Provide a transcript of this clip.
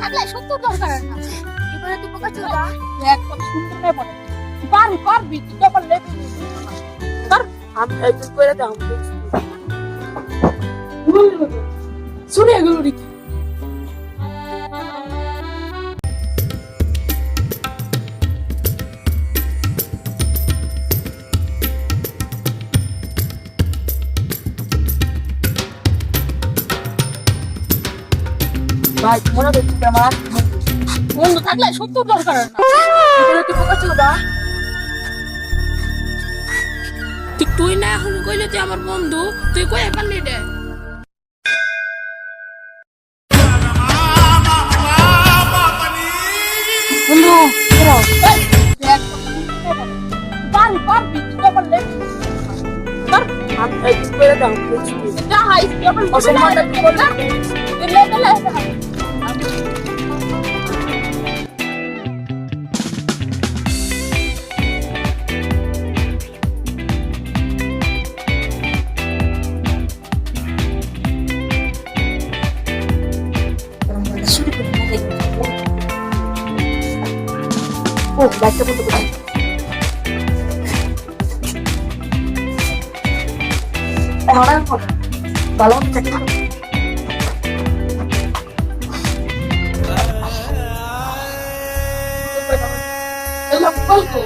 থাকলে সত্যি দরকার না। এবারে তুমি কাছে যা একদম সুন্দর মেয়ে বলে পারবি পারবি তুই তো পারলে আমি একটু করে দাও শুনে এগুলো রিকি ভাই মনে দেখছি আমার বন্ধু থাকলে সত্যি দরকার না এবারে তুই কাছে যা তুই না এখন কইলে তুই আমার বন্ধু তুই কই পারলি রে বন্ধু বেরো পারবি পারবি তুই তো পারলে আমি একটু করে দাও যা হাই কেবল অসম্মানটা কি বললা দিলে দিলে ও লাইটটা বন্ধ করে ভালো চাকরি বলতো